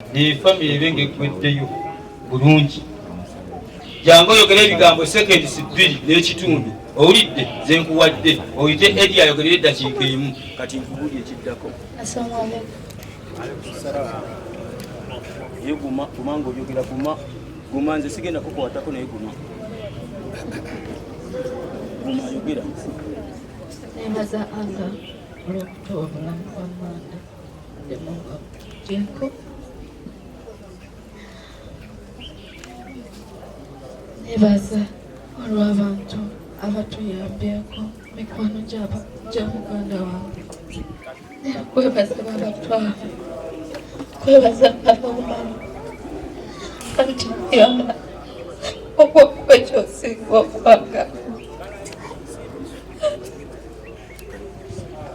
ne family benge kweddeyo bulungi. Jangu oyogere ebigambo seconds 2 n'ekitundu owulidde ze nkuwadde oyite eri ayogere eddakiika emu kati nkubuli ekiddako. Assalamu alaikum. Ye guma ng'oyogera guma nze sigenda kukwatako naye guma ayogera. Nebaza Allah olw'okutowa obulamu bwa Manda Demonga Jacob. Nebaza olw'abantu abatuyambyeko mikwano gya muganda wange. Kwebaza babatwala, kwebaza abawumamu anti yona okwokuba ekyosinga okwagala.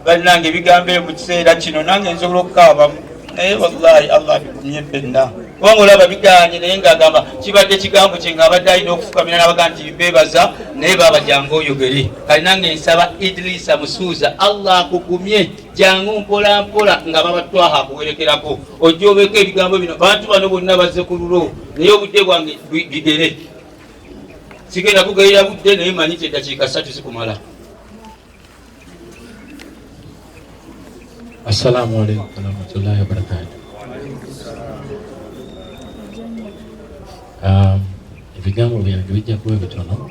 Bannange ebigambo ebyo mu kiseera kino nange nsobola okukaabamu naye wallahi Allah bikumye ffenna kubanga olaba bigaanye naye ng'agamba kibadde kigambo kye ng'abadde alina okufukamira n'abaga nti beebaza naye baaba jangu oyogere. Kale nange nsaba Idrisa Musuuza Allah akugumye jangu mpola mpola nga babatwaha akuwerekerako ojja obeeko ebigambo bino bantu bano bonna bazze ku lulo naye obudde bwange bigere sigenda kugerera budde naye manyi ti eddakiika 3 zikumala. Assalamu alaikum warahmatullahi wabarakatuh. Ebigambo byange bijja kuba bitono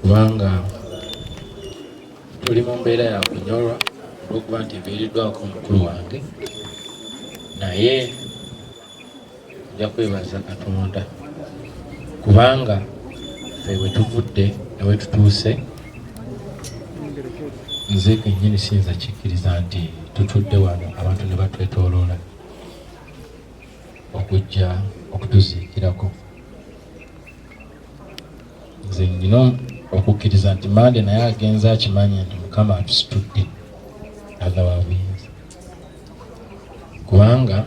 kubanga tuli mu mbeera ya kunyolwa olw'okuba nti eviiriddwako omukulu wange, naye nja kwebaza Katonda kubanga ffe we tuvudde ne we tutuuse nze kennyini siyinza kikkiriza nti tutudde wano abantu ne batwetooloola okujja okutuziikirako. Nze nina okukkiriza nti Mande naye agenza akimanye nti Mukama atusitudde Allah wa buyinza kubanga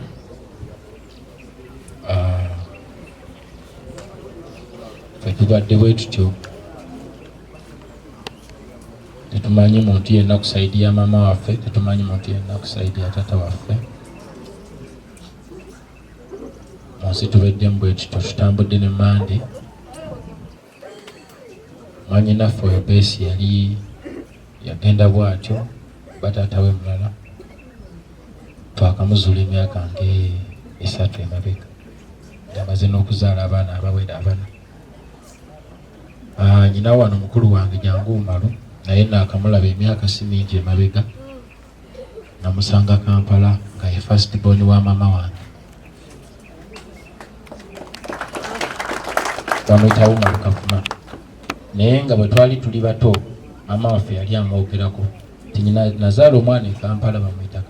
ffe tubadde bwe tutyo. Tetumanyi muntu yenna kusaidia mama waffe, tetumanyi muntu yenna kusaidia tata waffe. Munsi tubeddemu bwe tutyo, tutambudde ne Mande. Mwanyi naffe oyo Beesi yali yagenda bw'atyo bataata we mulala twakamuzuula emyaka nge 3 emabega amaze n'okuzaala abaana abawera 4. Nyina wano mukulu wange jangu Malu naye naakamulaba emyaka si mingi emabega namusanga Kampala nga ye first born wa mama wange bamwita Umaru Kavuma. Naye nga bwe twali tuli bato mama waffe yali amwogerako nti nyina nazaala omwana e Kampala bamwita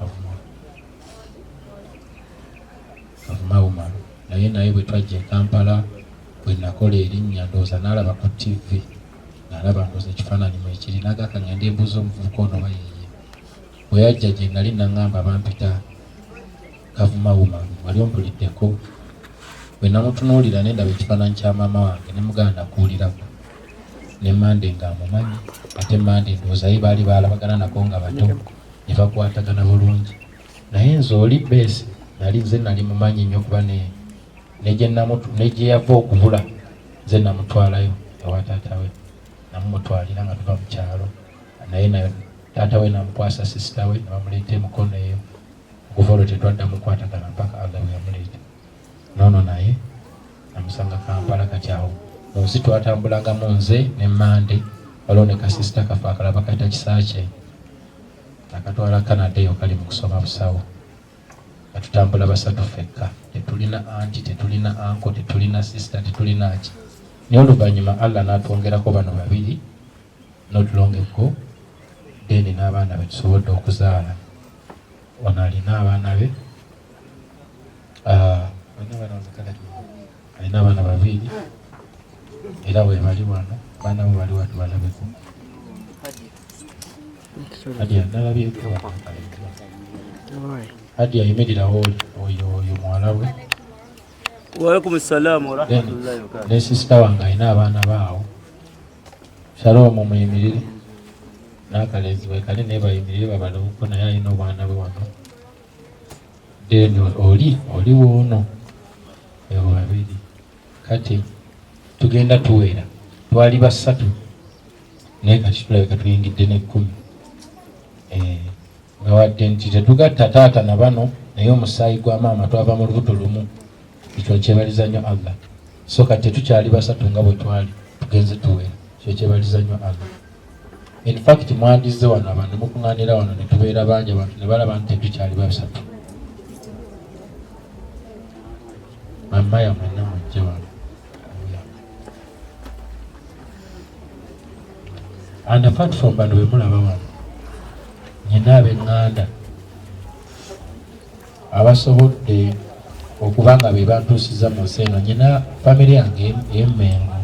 Kavuma Umaru. Naye bwe twajja e Kampala bwe nakola erinnya ndowooza n'alaba ku TV n'alaba ndowooza ekifaananyi mwe kiri n'agaka ngende embuuza omuvubuka ono bayeeye. Bwe yajja gye nali n'aŋŋamba bampita Kavuma Umaru wali ompuliddeko. Bwe namutunuulira ne ndaba ekifaananyi kya maama wange ne muganda kuwulirako ne Mande ng'amumanyi ate Mande ndowooza ye baali baalabagana nako nga bato ne bakwatagana bulungi. Naye nze oli Beesi nze nali mumanyi nnyo kuba ne gye yava okubula nze namutwalayo ewa taata we namumutwalira nga tuva mu kyalo naye taata we namukwasa sisita we nebamuleeta emikono eyo okuva olwo tetwadda mukwatagana mpaka Allah we yamuleeta nono naye namusanga Kampala. Kati awo mu nsi twatambulangamu nze ne Mande waliwo ne kasisita kafe akalaba kayita Kisaakye akatwala Canada eyo kali mu kusoma busawo. Tutambula basatu ffekka, tetulina anti, tetulina anko, tetulina sister, tetulina ki. Naye oluvannyuma Allah n'atwongerako bano 2 not long ago. Deni n'abaana be tusobodde okuzaala. Ono alina abaana be alina abaana 2 era bwe bali wano baana bo bali watu balabeko. Hadia nalabyeko Hadia yimirirawo oyo muwala we. Wa alaikum salaam wa rahmatullahi wa barakatuh. Ne sister wange alina abaana baawo. Shalom muyimirire. N'akalenzi bwe kali naye bayimirire babalewo naye alina obwana bwe wano. then oli woono ebo babiri kati tugenda tuwera twali basatu naye kati tulabika tuyingidde n'ekkumi nga wadde nti tetugatta taata na bano naye omusaayi gwa maama twava mu lubuto lumu ekyo kyebaliza nnyo Allah so kati tetukyali basatu nga bwe twali tugenze tuwera kyo kyebaliza nnyo Allah. In fact mwandize wano abantu mukuŋŋaanira wano ne tubeera bangi abantu ne balaba nti tetukyali basatu. Mama ya mwenna mujje wano. And apart from bano be mulaba wano nyina ab'eŋŋanda abasobodde okuba nga be bantuusiza mu nsi eno nyina famire yange ey'Emmengo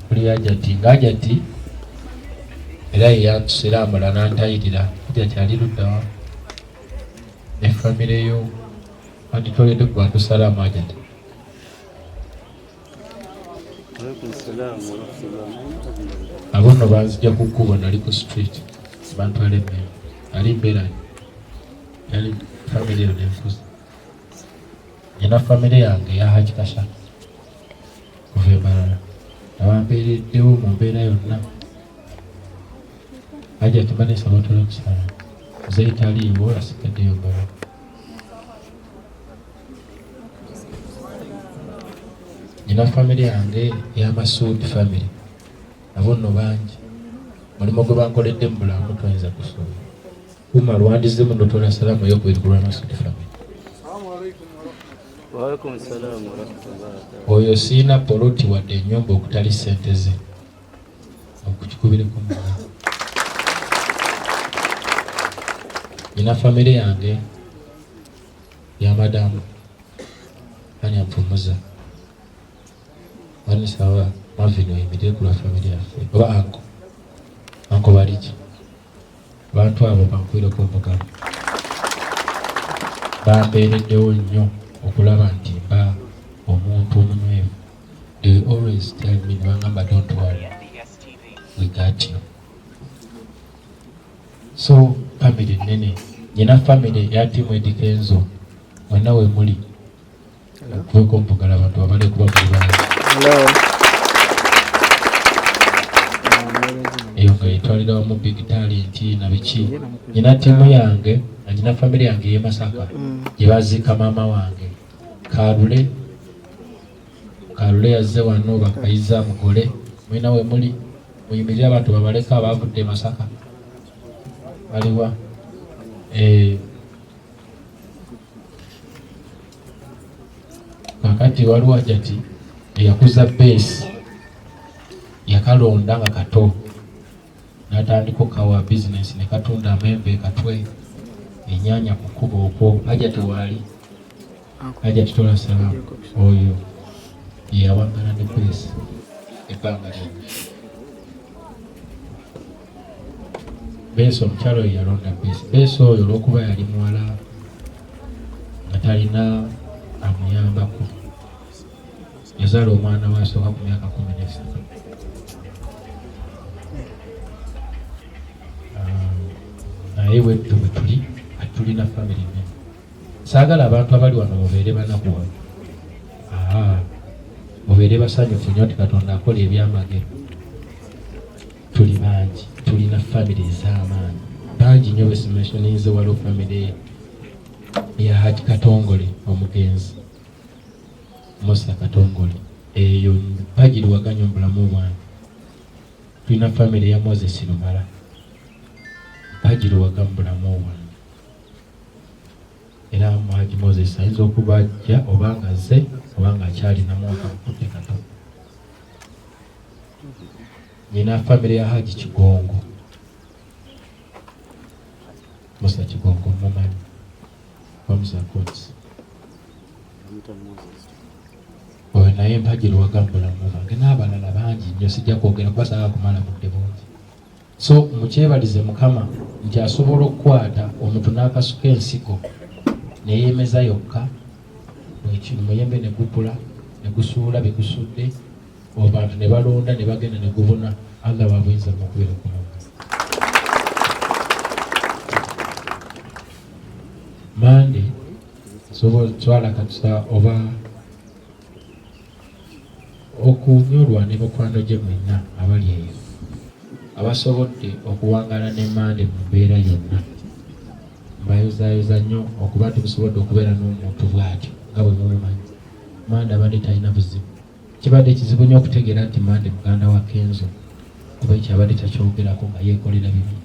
kuli Ajati ng'Ajati era yeyantusiramula n'antayirira Ajati ali luddawa ne famire yo anditoledde ku bantu salaamu Ajati. Abo nno banzija ku kkubo nali ku street bantwala Emmengo ali mbeera yali famire eyo nenfuza nyina famire yange eya Haji Kasha kuva Embarara abambeereddewo mu mbeera yonna Ajati Vanessa batole okusala nze taliiwo asigaddeyo Mbarara. Nyina famire yange eya Masuudi famire abo nno bangi mulimu gwe bankoledde mu bulamu toyinza kusuubira. Kuma lwandize mu ndotola salaamu ey'okubirigulwa Masuudi famire. Waalaikum salaam wa rahmatullahi. Oyo siina poloti wadde ennyumba okutali ssente ze okukikubireko mu nyina famire yange ya madamu ani ampumuza wani sawa Marvin oyimirire ku lwa famire yaffe oba anko baliki bantu abo bankwireko omugabo bambeereddewo nnyo okulaba nti mba omuntu omunywevu. They always tell me nebagamba don't worry we got you. So family nene nyina family ya timu Edikenzo mwenna we muli okuweko mpugala abantu abale kuba muli bangi eyo nga yetwalira wamu big talent na biki. Nyina timu yange na nyina family yange ye Masaka gye baziika maama wange Kalule yazze wano bakayiza mugole mwina we muli muyimirire abantu babaleka abavudde Masaka baliwa kakati waliwo Ajati eyakuza base yakalonda nga kato n'atandika okawa business ne katunda amembe katwe ennyanya ku kkubo okwo. Ajati waali Ajati tola salaamu oyo yawangala ne base ebbanga lyonna. Base omukyalo oyo yalonda base oyo olw'okuba yali muwala nga talina amuyambako yazaala omwana we asooka ku myaka 13. Naye bwettu bwe tuli tulina family nene. Saagala abantu abali wano mubeere banaku wano mubeere basanyufu nnyo nti Katonda akola ebyamagero. Tuli bangi tulina family ez'amaanyi bangi nnyo besimensioninze waliwo family ya Haji Katongole omugenzi Musa Katongole eyo mpagiriwaganya obulamu bwange. Tulina family ya Moses Lumala mpagiriwaga mu bulamu bwange era Haji Moses ayinza okuba ajja obanga azze obanga akyalina mwaka mukudde katono. Nyina family ya Haji Kigongo Musa Kigongo mumanyi Musa Coats oyo naye mpagiriwaga mu bulamu bwange n'abalala bangi nnyo sijja kwogera kuba saagala kumala budde bungi. So mukyebalize Mukama nti asobola okukwata omuntu n'akasuka ensigo neyeemeza yokka muyembe ne gukula ne gusuula bye gusudde abantu ne balonda ne bagenda ne gubona. Allah wabuyinza mukubeera ku muntu. Mande twala katusa oba okunyolwa ne mukwano gye mwenna abali eyo abasobodde okuwangala ne Mande mu mbeera yonna mbayozaayoza nnyo okuba tubusobodde okubeera n'omuntu bw'atyo nga bwe mumumanyi. Mande abadde talina buzibu, kibadde kizibu nnyo okutegeera nti Mande muganda wa Kenzo kuba ekyo abadde takyogerako nga yeekolera bibi.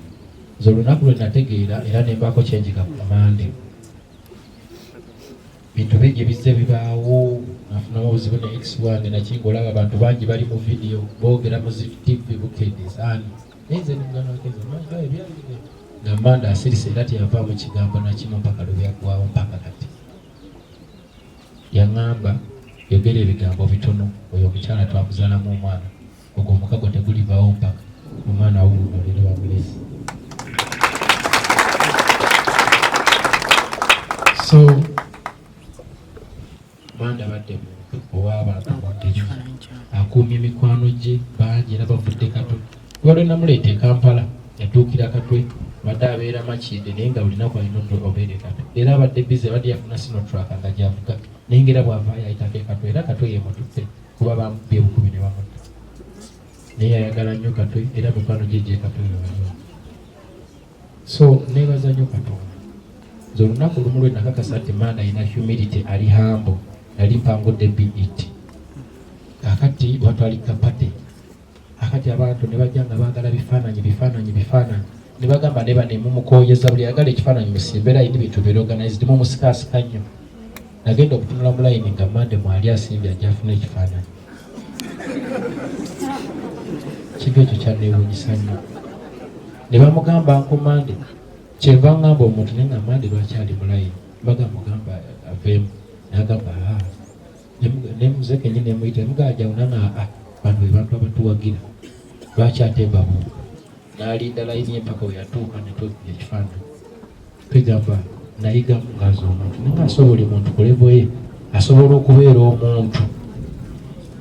Nze olunaku lwe nategeera era ne mbaako kyenjika ku Mande, bintu bingi bizze bibaawo, nafunamu obuzibu ne ex wange Nakingo, olaba abantu bangi bali mu vidiyo boogera mu TV bukedde saani naye nze nemuganda wa Kenzo nga Mande asirise era teyavaamu kigambo nakimu mpaka lwe byaggwawo mpaka kati. Yaŋŋamba yogera ebigambo bitono, oyo omukyala twakuzaalamu omwana, ogwo omukago tegulivaawo mpaka omwana awuluma leero bamulesi. So Mande abadde muntu ow'abantu bondennyo, akuumye mikwano gye bangi era bavudde Katwe. Lwalwe namuleeta e Kampala yatuukira Katwe, badde abeera Makinde naye nga buli naku alina obeera Katwe. Era abadde bize badde yafuna sinotraka nga gyavuga naye ngera bw'avaayo ayitako e Katwe, era Katwe yemututte kuba bamubbye bukubi ne bamutta. Naye yayagala nnyo Katwe era mikwano gye gye Katwe waliwo. So neebaza nnyo Katonda. Nze olunaku lumu lwe nakakasa nti Mande alina humility, ali humble, yali mpangudde BET. Kakati watwali kapate, akati abantu ne bajja nga baagala bifaananyi ne bagamba ne bane mumukooyeza buli ayagala ekifaananyi musimbe layini bintu byeorganized mu musikaasika nnyo. Nagenda okutunula mu layini nga Mande mwali asimbye ajja afuna ekifaananyi. Kigo ekyo kyanneewuunyisa nnyo. Ne bamugamba nku Mande kyenva ngamba omuntu naye nga Mande lwaki ali mu layini, bagamugamba aveemu n'agamba ne muze kennyini emuyita emugajja unanga bano be bantu abatuwagira lwaki ate mbabuuka. N'alinda layini empaka we yatuuka ne twekubya ekifaananyi. Twegamba nayigamu ngaza omuntu naye nga asobola omuntu ku levo ye asobola okubeera omuntu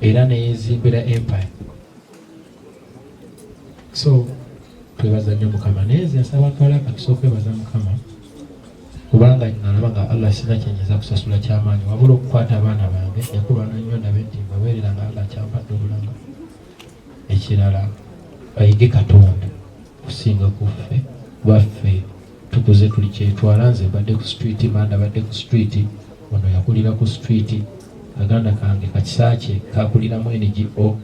era neyezimbira empire. So twebaza nnyo Mukama, naye nze nsaba atwala akakisa okwebaza Mukama kubanga nalaba nga Allah sina kyenyeza kusasula kyamaanyi wabula okukwata abaana bange yakulwana nnyo ndabe nti mbaweerera nga Allah kyampadde obulanga. Ekirala bayige Katonda kusinga kuffe bwaffe tukuze tuli kyetwala. Nze mbadde ku street, Mande abadde ku street, ono yakulira ku street, kaganda kange kakisaakye kakuliramu NGO.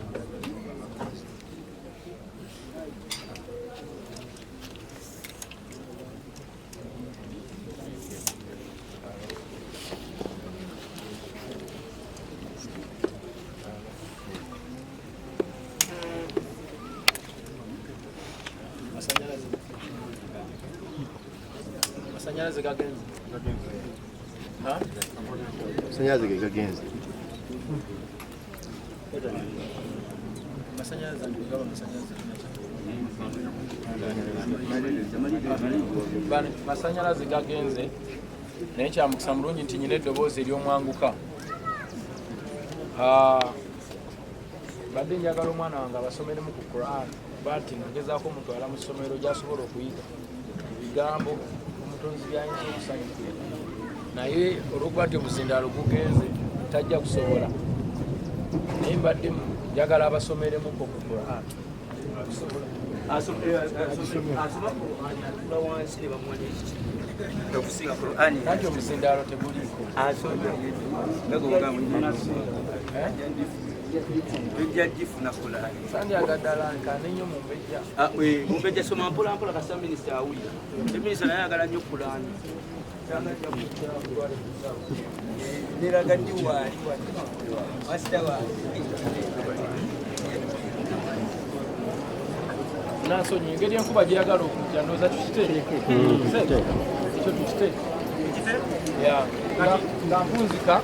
Masannyalaze ge gagenze. Masannyalaze gagenze naye kyamukisa mulungi nti nyina eddoboozi ery'omwanguka. Badde njagala omwana wange abasomeremu ku Quran bati nagezaako mutwala mu ssomero gy'asobola okuyiga ebigambo omutonzi byayinza okusanyukira, naye olw'okuba nti omuzindaalo gugenze tajja kusobola. Naye mbadde njagala abasomeremuko ku Quran. Nanti omuzindaalo teguliiko. Sandyagadde alankane nnyo mu mbejja. Mumbejja soma mpola mpola kasita minisita awulira. Minisita naye ayagala nnyo Kulaani. Neraga ddi waali wasita waali. Nansonyi engeri enkuba gyeyagala okujja ndowooza tukiteeke. Ekyo tukiteeke. Nga mpunzika.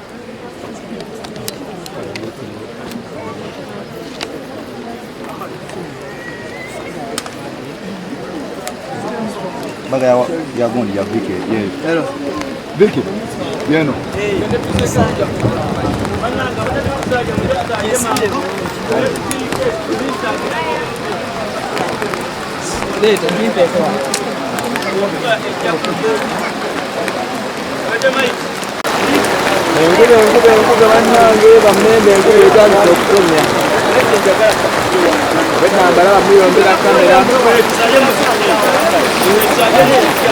Baga ya gundi ya Vike. Hello. Vike. Bieno. Enkube bannange bammembe enkube etandise okutomya. Betambala bamuyombera kamera.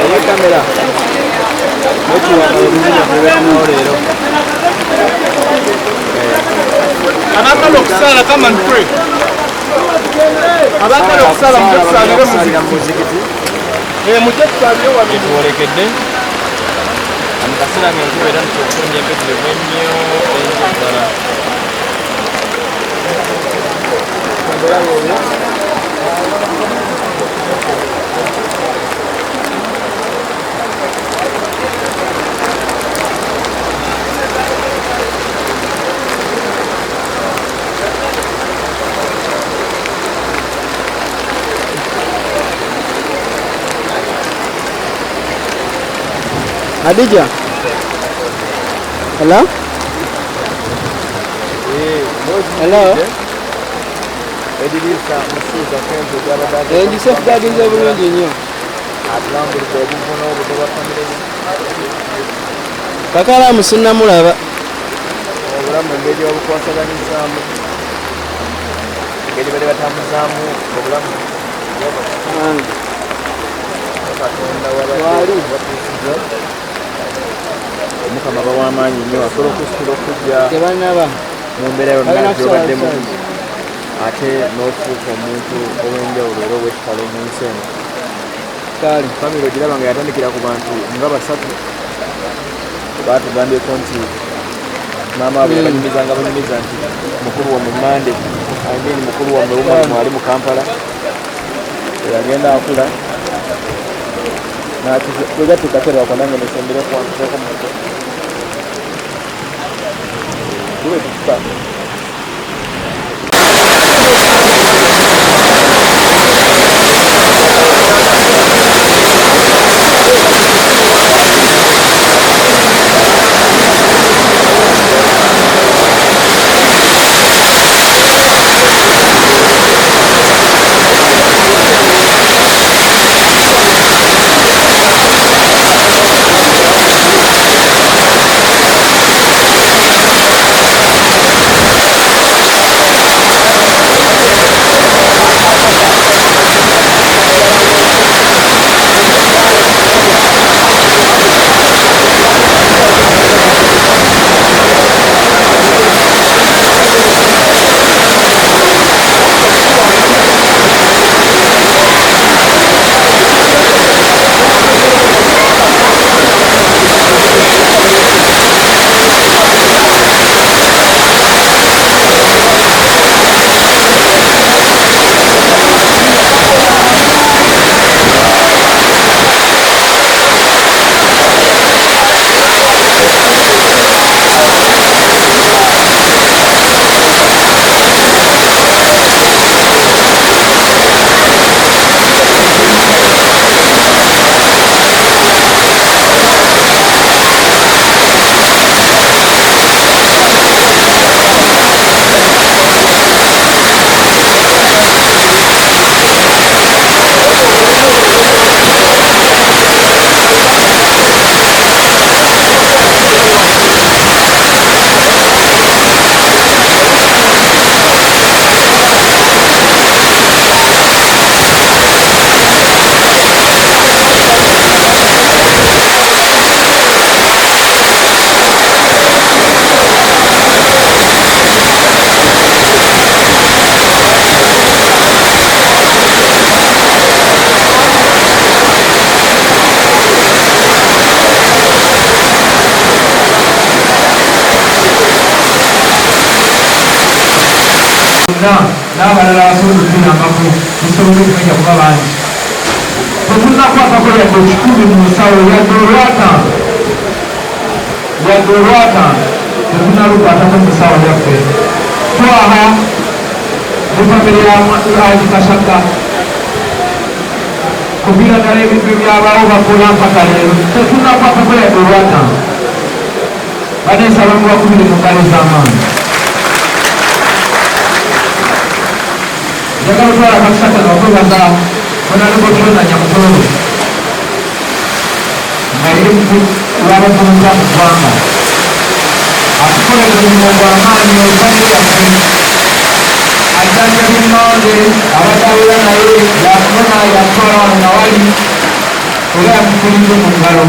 Eyo kamera. Nekiwanga obuzibu kubeerawo leero. Abagala okusala come and pray. Abagala okusala musalira muzikiti. Mujje tusalire wano tuwolekedde. Amukaseera ng'enkuba etandise okutonnya empitirivu ennyo ennyo. Adija. Hello? Hello? Edilisa musuuza kempe gy'abadde. Ngisafuddaginze bulungi nnyo. Atulambulidde obuvuno obuto bwa famire ye. Kakalamu sinnamulaba. Obulamu engeri obukwasaganyizaamu. Engeri bali batambuzaamu obulamu. Katonda wali batuusiza. Omukama bawamaanyi nnyo asobola okusitula okujja mu mbeera yonna gyobaddemu ate n'ofuuka omuntu ow'enjawulo era ow'ekitalo mu nsi eno. Kale famire ogiraba nga yatandikira ku bantu nga basatu baatugambyeko nti maama waabwe yabanyumizanga banyumiza nti mukulu wamwe Mande ageni mukulu wamwe Umaru ali mu Kampala yagenda akula twegatukaterwa kwanange nesembere kuwantuseko muto duwe tukuka n'abalala basobola okuyambako musobole okumenya kuba bangi tetunakwatako yadde ekikumi mu nsawo yadde olwataano tetunalukwatako mu nsawo yaffe twaha ne famire yaji Kasaka kuviira ddala ebintu byabaawo bakola mpaka leero tetunakwatako yadde olwataano baneesaba mu bakubire mu ngalo z'amaanyi njagala otwala Kasaka n'okwebaza Honorable John Nyamutolo nga yali olw'abatonda mu ggwanga atukolera omulimu gw'amaanyi oluvanyuma lyaffe ajjanja byemmange abadawera naye yakubona yatwala wano nawali era yakutulidde mu ngalo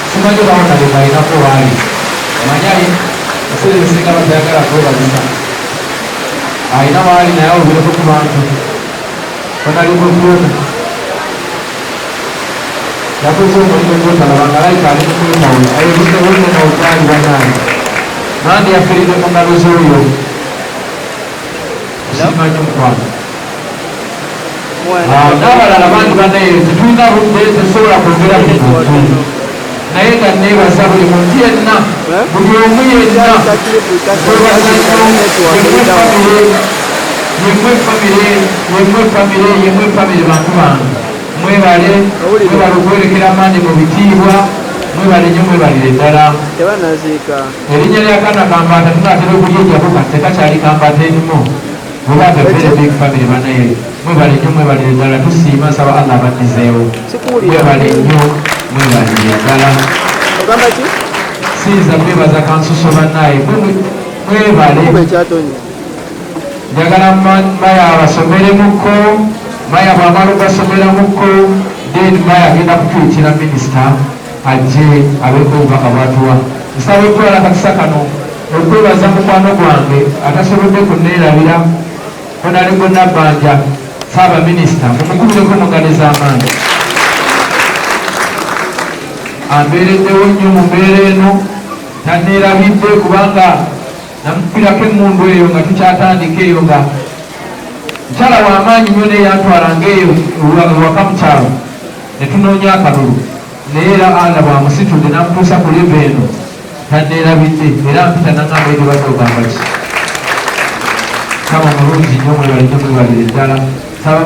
simanyi bawona bwe balinako waali amanyaye eseera ebisinga batayagala kwebazisa alina waali naye olubireko ku bantu onalibwebyona yakoze omulimu gwotalabanga layika ali mukwetawe ayebuddewoyona ogaali banaani nange yafiridde mu ngalo z'oyo simanyi omukwano n'abalala bangi banaye tetulina budde tesobola kwogera buli muntu naye nga neebaza buli muntu yenna buli omu yenna kwebaza nnyo yemwe famire bantu bange mwebale okwerekera amaanyi mu bitiibwa mwebale nnyo mwebalire ddala erinnya lya kana kambaata tunatera okulyejjako tekakyali kambaata erimu oba agavere big family banaye mwebale nnyo mwebalire ddala tusiima nsaba allah abaddizeewo mwebale nnyo mwebalire ddala siyinza kwebaza kansuso bannaye mwebale njagala maya abasomeremuko maya bwamala ogasomeramuko then maya agenda kutuyitira minisita ajje abeeko obubaka bwatuwa nsaba okwala akakisa kano okwebaza mukwano gwange atasobodde kunneerabira onali gonnabbanja saaba minisita mumukubireko mugane z'amaanyi ambeereddewo nnyo mu mbeera eno tanneerabidde kubanga namupirako emmundu eyo nga tukyatandika eyo nga mukyala w'amaanyi nnyo naye yantwalanga eyo ewaka mukyalo ne tunoonya akalulu naye era ala bwamusitudde namutuusa ku leva eno tanneerabidde era mpita nangamba eri badde ogamba ki saba mulungi nnyo mwebale nnyo mwebalire ddala saba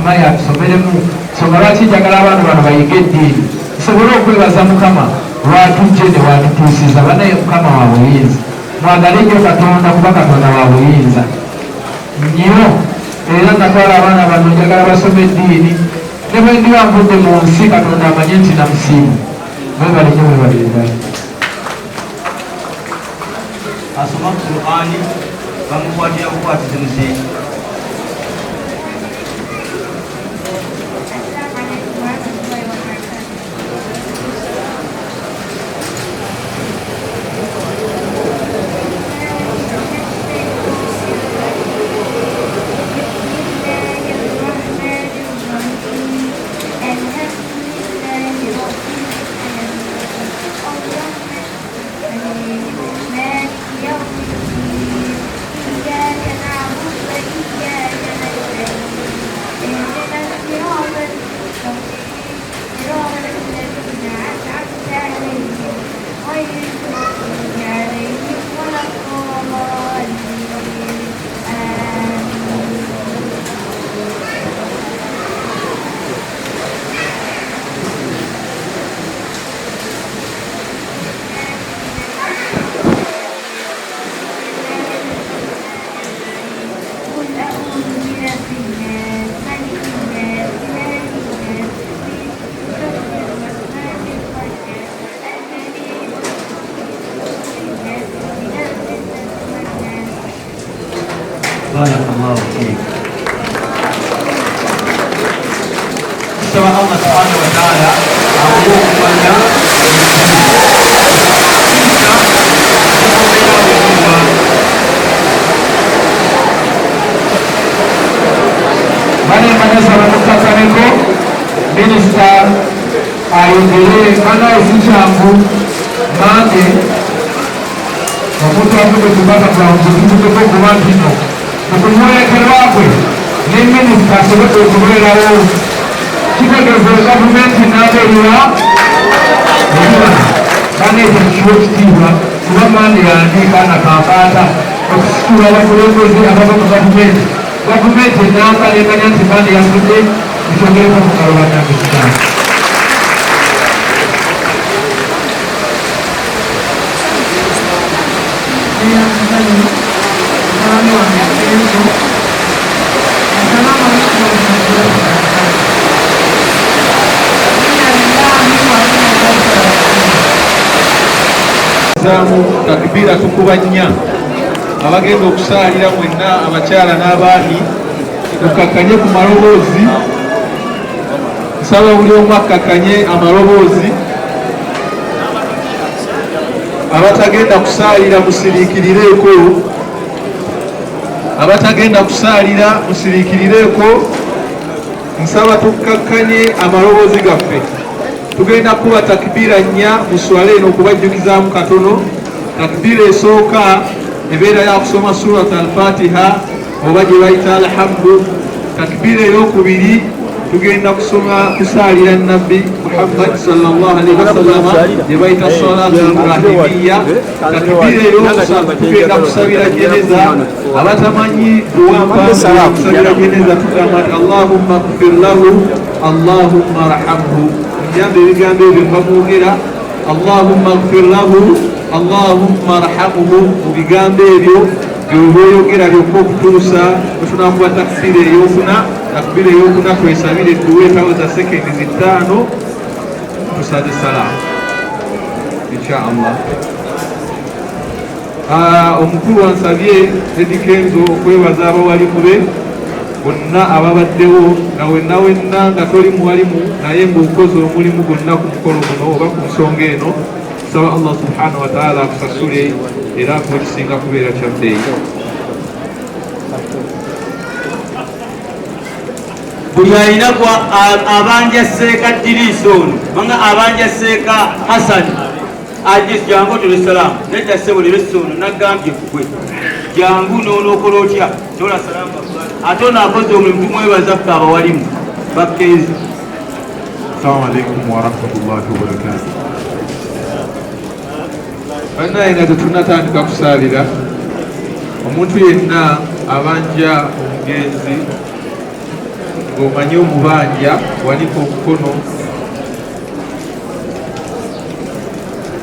maya tusomeremu nsonga lwaki njagala abaana bano bayige eddiini tusobole okwebaza mukama lwatujje ne watutuusiza banaye mukama wa buyinza mwagale nnyo katonda kuba katonda wa buyinza nnyo era natwala abaana bano njagala basome eddiini ne bwe ndiba nvudde mu nsi katonda amanye nti namusiimu mwebale nnyo mwebalire ddala asoma Qur'ani bamukwatira bukwatizi muzeeyi Barakallahu fiik. Sewa Allah subhanahu wa ta'ala aku kepada mana sahabat kasaneko minister ayondele mana usichambu mande omuntu avuge kubaka bwawuzukutuko kubantino okumwerekerwakwe ne minisita asobodde okubeerawo kitegeeza gavumenti n'abeerera baneeta kiwa ekitiibwa kuba mande yandiika nakambaata okusitula abakulembeze abava mu gavumenti enambalenganya nti mande yasudde ekyogereko mu ngalo bannange kitano okujjukizaamu takbiira tukuba nnya abagenda okusaalira mwenna abakyala n'abaami mukakkanye ku maloboozi nsaba buli omu akakkanye amaloboozi abatagenda kusaalira musiriikirireeko abatagenda kusaalira musiriikirireeko nsaba tukkakkanye amaloboozi gaffe tugenda kuba takbiira nnya muswale eno okubajjukizaamu katono takbiira esooka ebeera yakusoma surat al-fatiha oba gye bayita alhamdu takbiira eyokubiri tugenda kusaalira nabbi Muhammad sallallahu alaihi wasallam gye bayita salatu ibrahimiya takbiira eyokusatu tugenda kusabira jeneza abatamanyi duwambakusabira jeneza tugamba nti allahumma gfir lahu allahumma rahamhu jambo ebigambo ebyo mbamwogera allahumma gfir lahu allahumma rahamhu mu bigambo ebyo byoboyogera byokka okutuusa tunakuba takbiira eyokuna twesabire tuweetawo za sekendi zitaano tusaze salaamu insha allah. Omukulu ansabye Eddie Kenzo okwebaza abawalimu be bonna ababaddewo na wenna nga toli muwalimu naye ng'okoze omulimu gwonna ku mukolo guno oba ku nsonga eno saba Allah subhanahu wa ta'ala akusasule era akukisinga kubeera kyabbeeyi. buli alinaku abanja seeka Diriisa ono banga abanja seeka Hasani ajis jangu tuli salaamu nedda ssebo leero ono naggambye kugwe jangu n'onookola otya tola salaamu ate ono akoze omulimu tumwebaza ffe abawalimu bakkeezi. Assalamu alaikum warahmatullahi wabarakatuh. Bannaye nga tetunnatandika kusaalira omuntu yenna abanja omugenzi ng'omanyi omubanja wanika omukono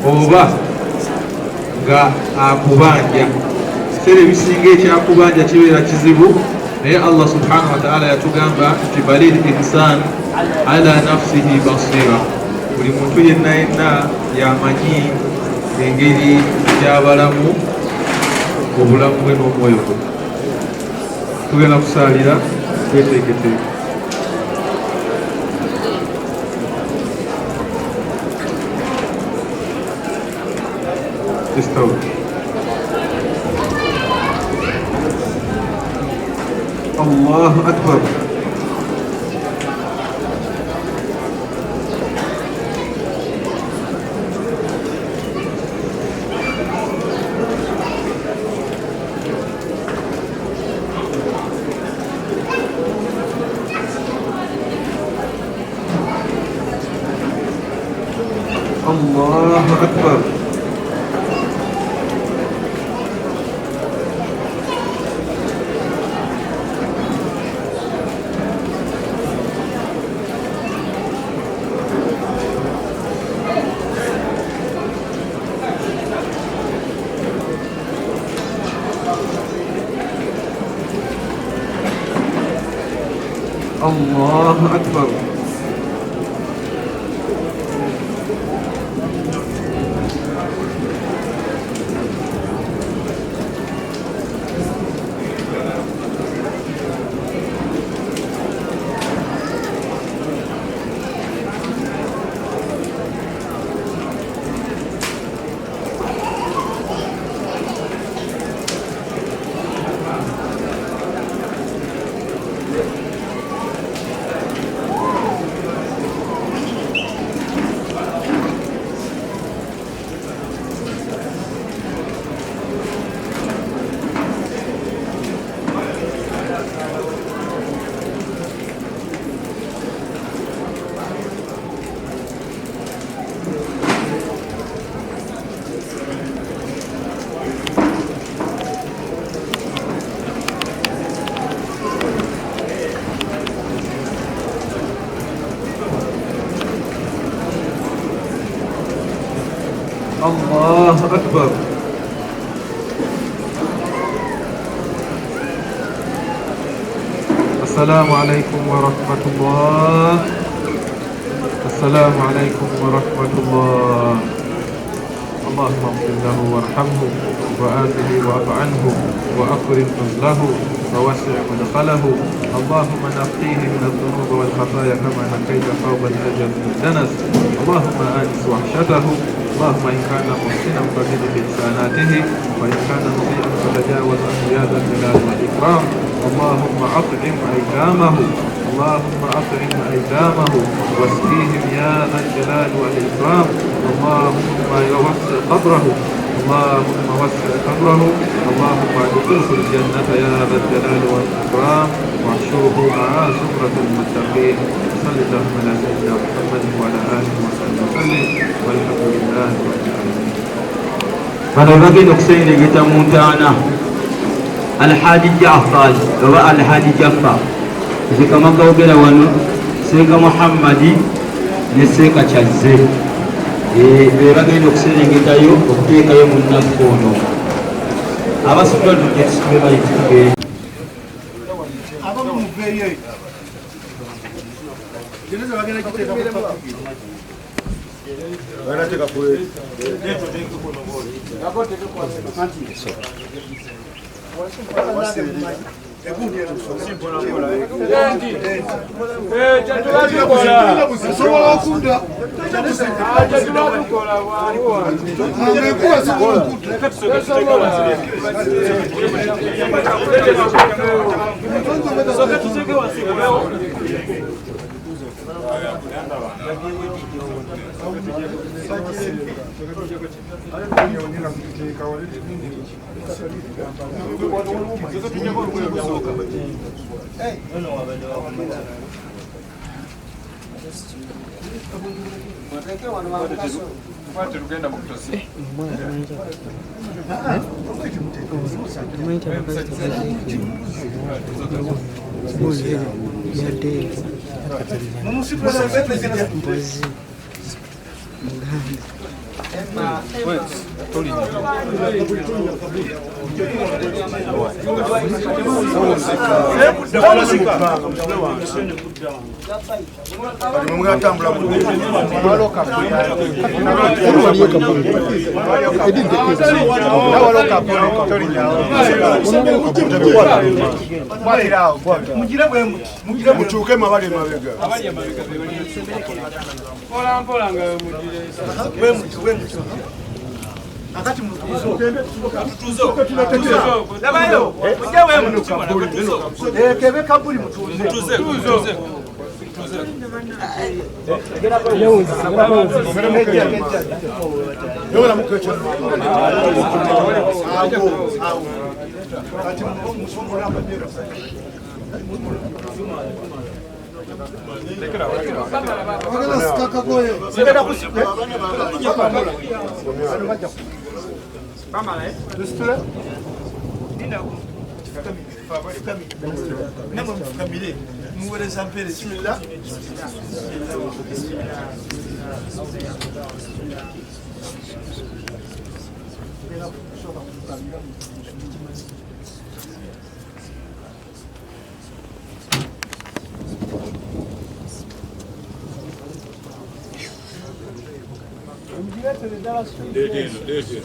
oba nga akubanja ebiseera ebisinga ekyakubanja kibeera kizibu naye Allah subhanahu wa ta'ala yatugamba nti balil insan ala nafsihi basira buli muntu yenna yamanyi engeri gyabalamu obulamu bwe n'omwoyo gwe. Tugenda kusaalira tweteeketeeke. استوى. الله أكبر. الله أكبر. الله أكبر. الله أكبر. السلام عليكم ورحمة الله. السلام عليكم ورحمة الله. اللهم اغفر له وارحمه وآته واعف عنه وأكرم نزله ووسع مدخله. اللهم نقيه من الذنوب والخطايا كما نقيت ثوب الأجل من الدنس. اللهم آنس وحشته. اللهم إن كان محسنا فزد بإحساناته وإن كان مسيئا فتجاوز عنه يا ذا الجلال والإكرام. اللهم أطعم أيتامه. اللهم أطعم أيتامه واسقيهم يا ذا الجلال والإكرام. اللهم وسع قبره. اللهم وسع قبره. اللهم ادخله الجنة يا ذا الجلال والإكرام واحشره مع زمرة المتقين. صل اللهم على سيدنا محمد وعلى آله وصحبه وسلم والحمد لله رب العالمين. bano bagenda okuserengeta mu ntaana Alhaji Jaafar oba Alhaji Jaffa zikama gaogera wano Seeka Muhammadi ne Seeka Kyazze be bagenda okuserengetayo okuteekayo mu nnaku ono abasitula tujja tusube bayitike Desde